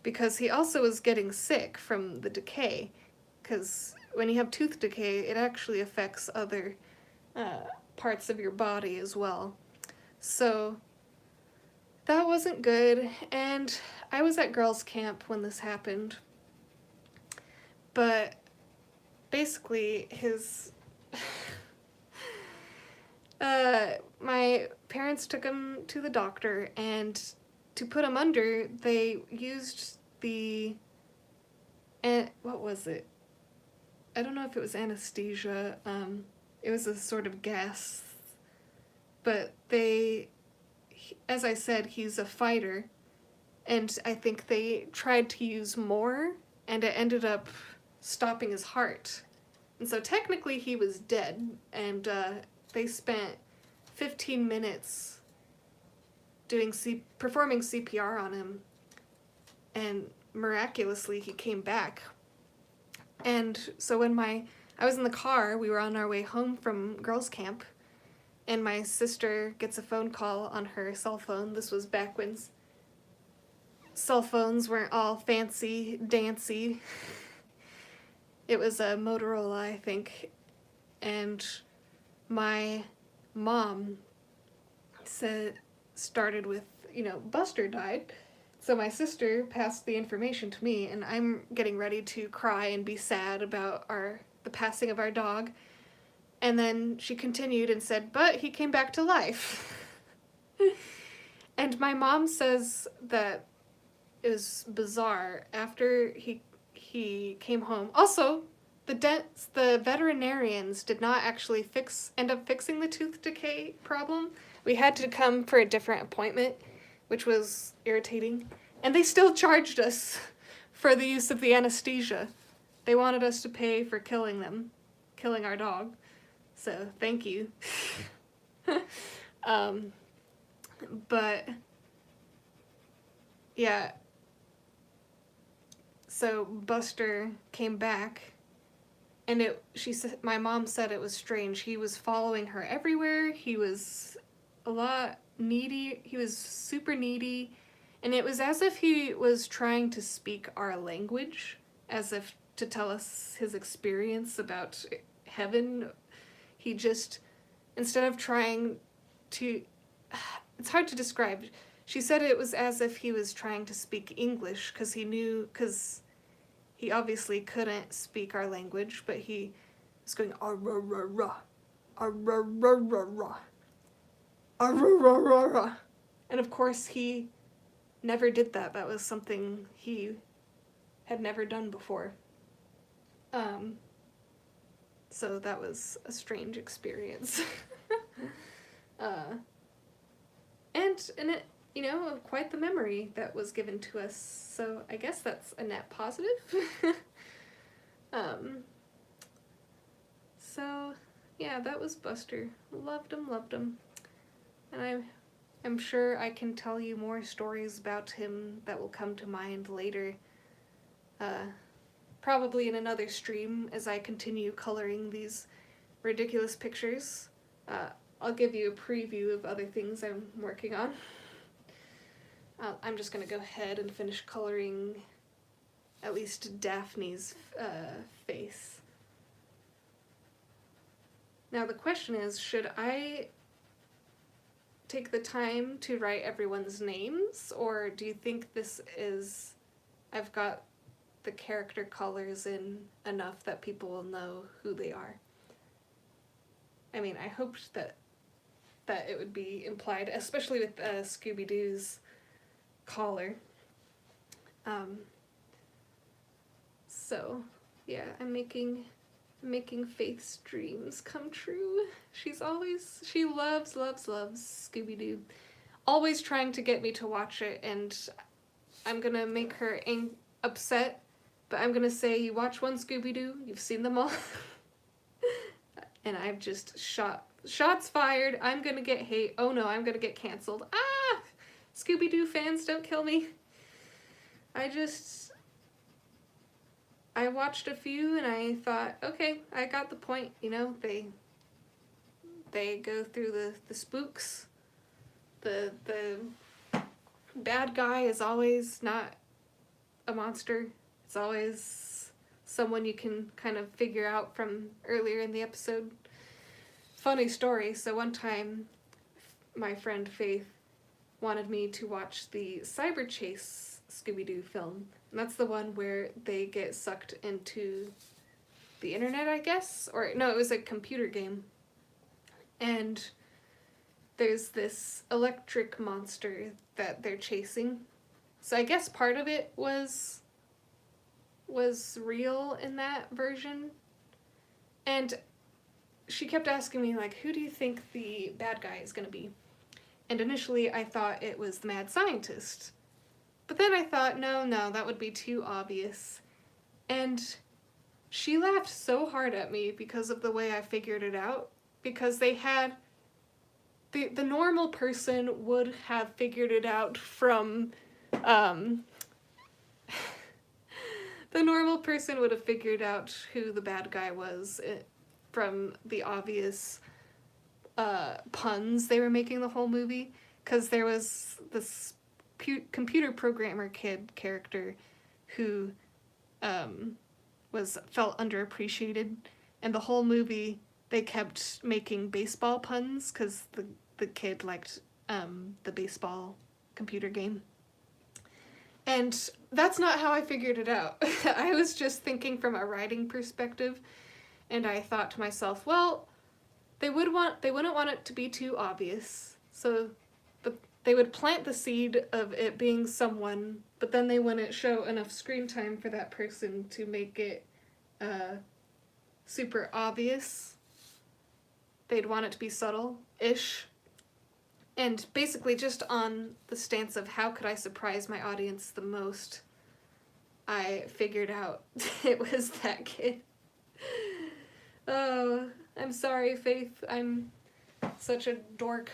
because he also was getting sick from the decay, because when you have tooth decay, it actually affects other parts of your body as well. So that wasn't good, and I was at girls' camp when this happened. But basically, my parents took him to the doctor, and to put him under, they used what was it? I don't know if it was anesthesia. It was a sort of gas. But as I said, he's a fighter, and I think they tried to use more, and it ended up stopping his heart. And so technically he was dead, and they spent 15 minutes performing CPR on him, and miraculously he came back. And so when I was in the car, we were on our way home from girls' camp, and my sister gets a phone call on her cell phone. This was back when cell phones weren't all fancy dancy. It was a Motorola, I think, and my mom started with, Buster died. So my sister passed the information to me, and I'm getting ready to cry and be sad about the passing of our dog. And then she continued and said, "But he came back to life." And my mom says that it was bizarre after he came home. Also, the veterinarians did not actually end up fixing the tooth decay problem. We had to come for a different appointment, which was irritating. And they still charged us for the use of the anesthesia. They wanted us to pay for killing our dog. So, thank you. But, yeah. So, Buster came back, and my mom said it was strange. He was following her everywhere. He was a lot needy. He was super needy. And it was as if he was trying to speak our language, as if to tell us his experience about heaven. He just, instead of trying to, it's hard to describe. She said it was as if he was trying to speak English, because he obviously couldn't speak our language, but he was going, "Ah-ra-ra-ra, ah-ra-ra-ra-ra, ah-ra-ra-ra-ra." And of course he never did that. That was something he had never done before. So that was a strange experience. And it, quite the memory that was given to us. So I guess that's a net positive. So yeah, that was Buster. Loved him. And I'm sure I can tell you more stories about him that will come to mind later. Probably in another stream as I continue coloring these ridiculous pictures. I'll give you a preview of other things I'm working on. I'm just going to go ahead and finish coloring at least Daphne's face. Now the question is, should I take the time to write everyone's names, or do you think I've got the character colors in enough that people will know who they are? I mean, I hoped that it would be implied, especially with Scooby Doo's collar. So yeah, I'm making Faith's dreams come true. She loves Scooby Doo. Always trying to get me to watch it, and I'm gonna make her upset, but I'm gonna say, you watch one Scooby Doo, you've seen them all. And I've just shots fired. I'm gonna get hate. Oh no, I'm gonna get canceled. Ah! Scooby Doo fans, don't kill me. I watched a few and I thought, okay, I got the point. They go through the spooks. The bad guy is always not a monster. It's always someone you can kind of figure out from earlier in the episode. Funny story, so one time my friend Faith wanted me to watch the Cyber Chase Scooby-Doo film. And that's the one where they get sucked into the internet, I guess? Or no, it was a computer game. And there's this electric monster that they're chasing. So I guess part of it was real in that version. And she kept asking me, like, who do you think the bad guy is going to be? And initially I thought it was the mad scientist. But then I thought, no, that would be too obvious. And she laughed so hard at me because of the way I figured it out. Because they had... The normal person would have figured it out from... the normal person would have figured out who the bad guy was from the obvious puns they were making the whole movie. Because there was this computer programmer kid character who felt underappreciated, and the whole movie they kept making baseball puns because the kid liked the baseball computer game. And that's not how I figured it out. I was just thinking from a writing perspective, and I thought to myself, well, they wouldn't want it to be too obvious. So, but they would plant the seed of it being someone, but then they wouldn't show enough screen time for that person to make it super obvious. They'd want it to be subtle-ish. And basically just on the stance of how could I surprise my audience the most, I figured out it was that kid. Oh, I'm sorry, Faith. I'm such a dork.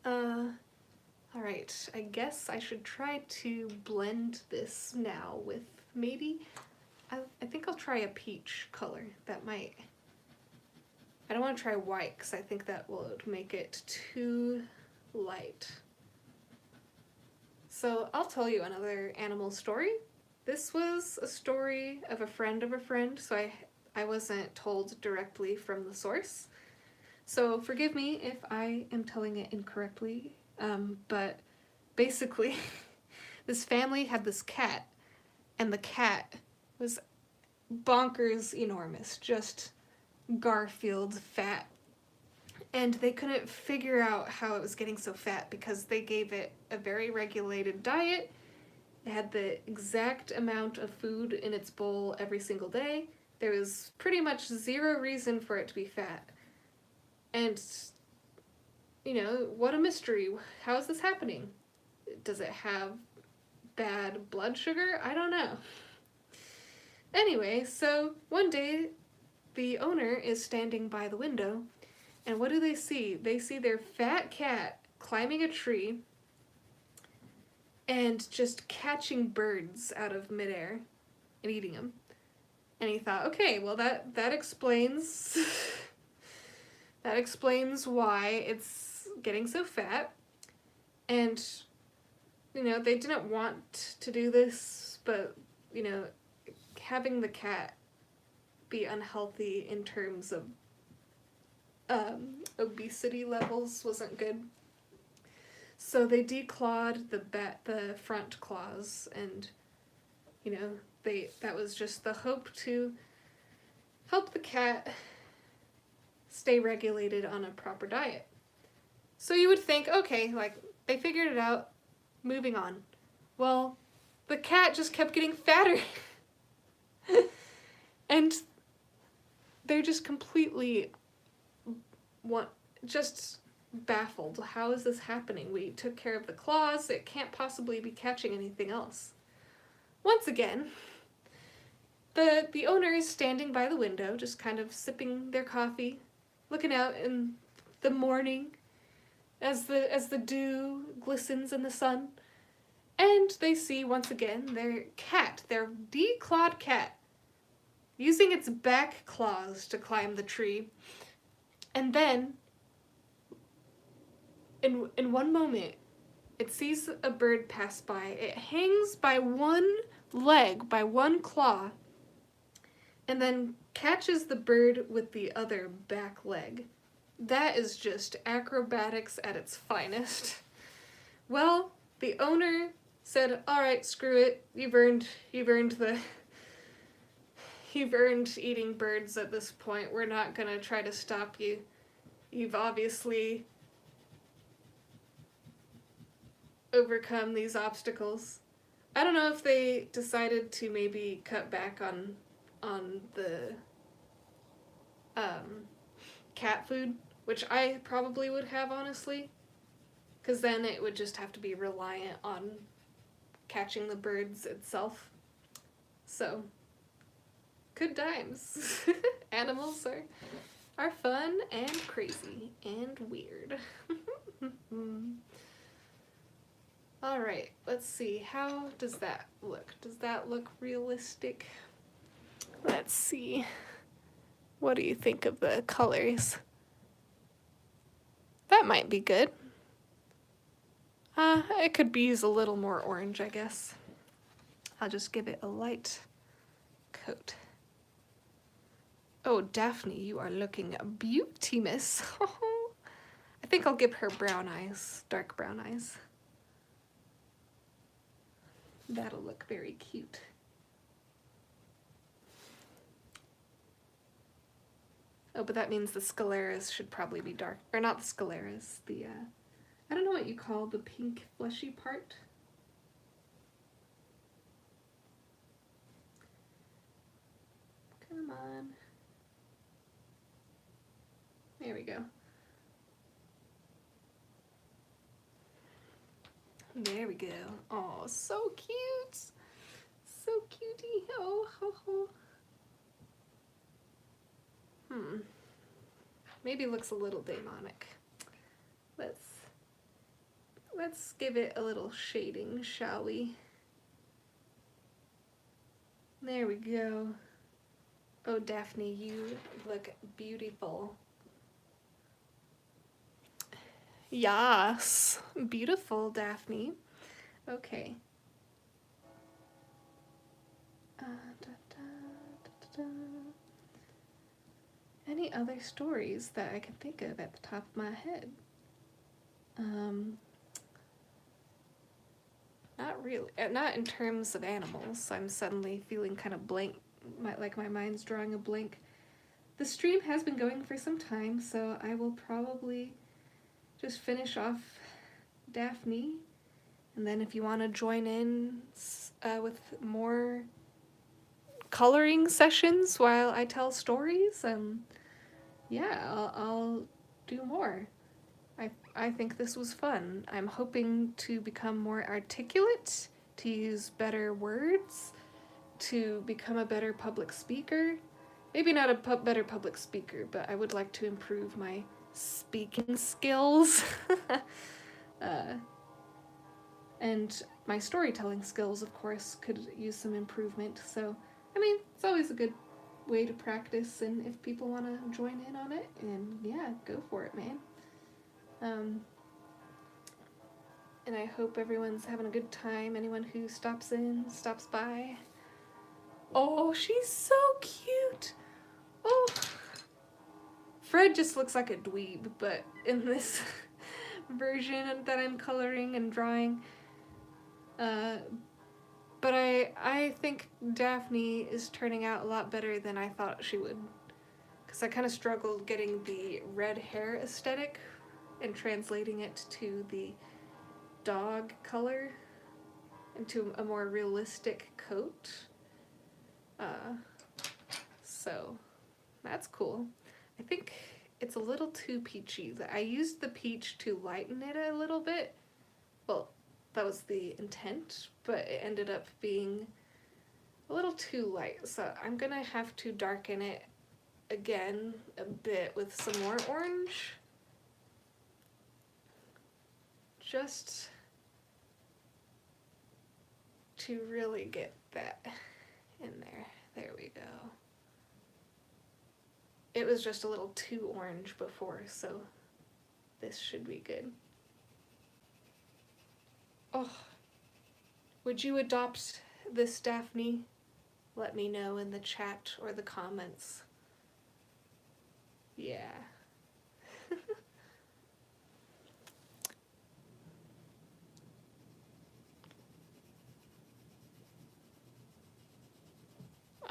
Alright, I guess I should try to blend this now with maybe, I think I'll try a peach color. That might, I don't want to try white because I think that will make it too light. So I'll tell you another animal story. This was a story of a friend, so I wasn't told directly from the source. So forgive me if I am telling it incorrectly, but basically this family had this cat, and the cat was bonkers enormous, just Garfield fat. And they couldn't figure out how it was getting so fat because they gave it a very regulated diet. It had the exact amount of food in its bowl every single day. There was pretty much zero reason for it to be fat. And, you know, what a mystery. How is this happening? Does it have bad blood sugar? I don't know. Anyway, so one day the owner is standing by the window, and what do they see? They see their fat cat climbing a tree and just catching birds out of midair and eating them. And he thought, okay, well that explains that explains why it's getting so fat. And, you know, they didn't want to do this, but, you know, having the cat be unhealthy in terms of obesity levels wasn't good. So they declawed the front claws, and, you know, that was just the hope to help the cat stay regulated on a proper diet. So you would think, okay, like, they figured it out, moving on. Well, the cat just kept getting fatter. And they're just completely just baffled. How is this happening? We took care of the claws. It can't possibly be catching anything else. Once again, the owner is standing by the window, just kind of sipping their coffee, looking out in the morning as the dew glistens in the sun. And they see once again their cat, their declawed cat, using its back claws to climb the tree. And then, in one moment, it sees a bird pass by. It hangs by one leg, by one claw, and then catches the bird with the other back leg. That is just acrobatics at its finest. Well, the owner said, all right, screw it. You've earned eating birds at this point. We're not gonna try to stop you. You've obviously overcome these obstacles. I don't know if they decided to maybe cut back on the cat food, which I probably would have, honestly, because then it would just have to be reliant on catching the birds itself. So, good times. Animals are fun and crazy and weird. Alright, let's see. How does that look? Does that look realistic? Let's see. What do you think of the colors? That might be good. It could use a little more orange, I guess. I'll just give it a light coat. Oh, Daphne, you are looking a beauty, miss. I think I'll give her brown eyes, dark brown eyes. That'll look very cute. Oh, but that means the scaleras should probably be dark. Or not the scaleras, the, I don't know what you call the pink fleshy part. Come on. There we go. There we go. Oh, so cute. So cutie. Oh, ho, ho. Maybe it looks a little demonic. Let's give it a little shading, shall we? There we go. Oh, Daphne, you look beautiful. Yes, beautiful, Daphne. Okay. Any other stories that I can think of at the top of my head? Not really. Not in terms of animals. I'm suddenly feeling kind of blank, like my mind's drawing a blank. The stream has been going for some time, so I will probably just finish off Daphne, and then if you want to join in with more coloring sessions while I tell stories, yeah, I'll do more. I think this was fun. I'm hoping to become more articulate, to use better words, to become a better public speaker. Maybe not a better public speaker, but I would like to improve my speaking skills. And my storytelling skills, of course, could use some improvement. So, I mean, it's always a good way to practice, and if people want to join in on it, and yeah, go for it, man. And I hope everyone's having a good time. Anyone who stops by. Oh, she's so cute. Oh, Fred just looks like a dweeb, but in this version that I'm coloring and drawing, but I think Daphne is turning out a lot better than I thought she would, because I kind of struggled getting the red hair aesthetic and translating it to the dog color into a more realistic coat. So that's cool. I think it's a little too peachy. I used the peach to lighten it a little bit. Well, that was the intent, but it ended up being a little too light. So I'm gonna have to darken it again a bit with some more orange. Just to really get that in there. There we go. It was just a little too orange before, so this should be good. Oh, would you adopt this, Daphne? Let me know in the chat or the comments. Yeah.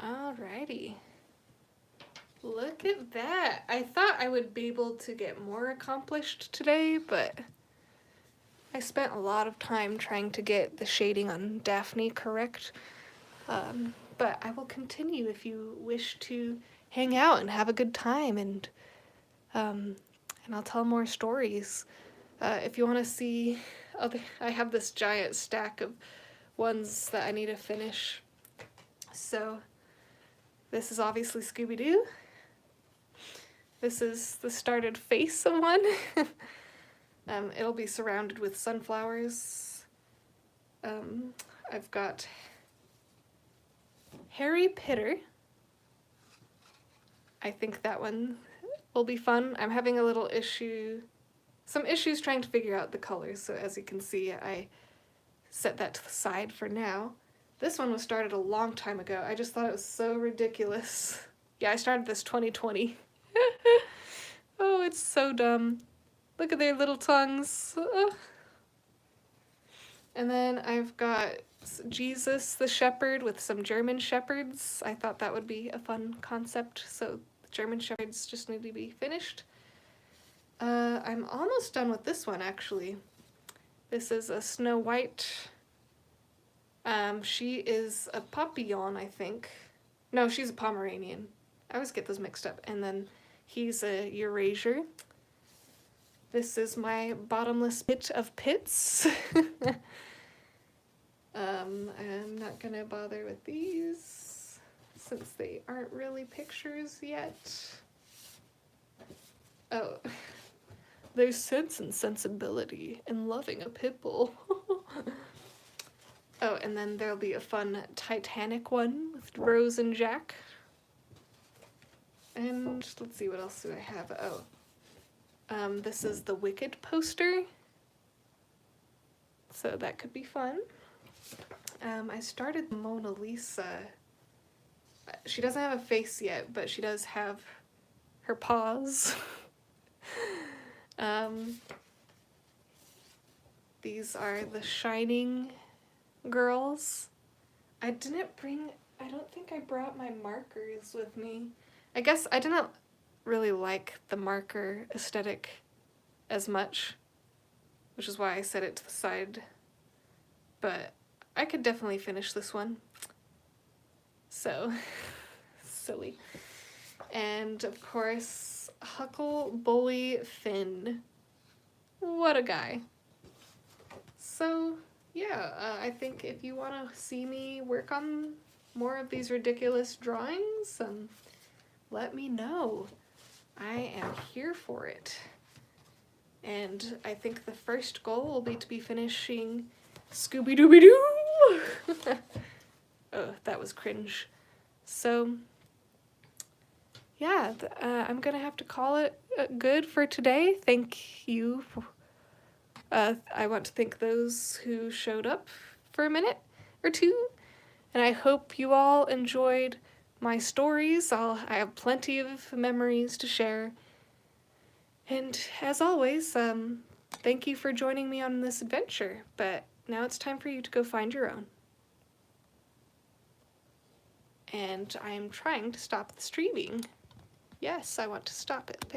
Alrighty. Look at that. I thought I would be able to get more accomplished today, but I spent a lot of time trying to get the shading on Daphne correct. But I will continue if you wish to hang out and have a good time, and I'll tell more stories. If you want to see I have this giant stack of ones that I need to finish. So this is obviously Scooby Doo. This is the started face of one. It'll be surrounded with sunflowers. I've got Harry Pitter. I think that one will be fun. I'm having a little some issues trying to figure out the colors, so as you can see, I set that to the side for now. This one was started a long time ago. I just thought it was so ridiculous. Yeah, I started this 2020. Oh, it's so dumb. Look at their little tongues. And then I've got Jesus the Shepherd with some German Shepherds. I thought that would be a fun concept, so the German Shepherds just need to be finished. I'm almost done with this one, actually. This is a Snow White. She is a Papillon, I think. No, she's a Pomeranian. I always get those mixed up. And then he's a Eurasier. This is my bottomless pit of pits. I'm not gonna bother with these since they aren't really pictures yet. Oh, there's sense and sensibility in loving a pit bull. Oh, and then there'll be a fun Titanic one with Rose and Jack. And let's see, what else do I have? Oh, this is the Wicked poster. So that could be fun. I started Mona Lisa. She doesn't have a face yet, but she does have her paws. These are the Shining girls. I don't think I brought my markers with me. I guess I didn't really like the marker aesthetic as much, which is why I set it to the side. But I could definitely finish this one. So, silly. And of course, Huckleberry Finn. What a guy. So, yeah, I think if you want to see me work on more of these ridiculous drawings, let me know. I am here for it. And I think the first goal will be to be finishing Scooby Doo. Oh, that was cringe. So, yeah, I'm gonna have to call it good for today. Thank you. I want to thank those who showed up for a minute or two, and I hope you all enjoyed my stories. I have plenty of memories to share. And as always, thank you for joining me on this adventure, but now it's time for you to go find your own. And I'm trying to stop the streaming. Yes, I want to stop it.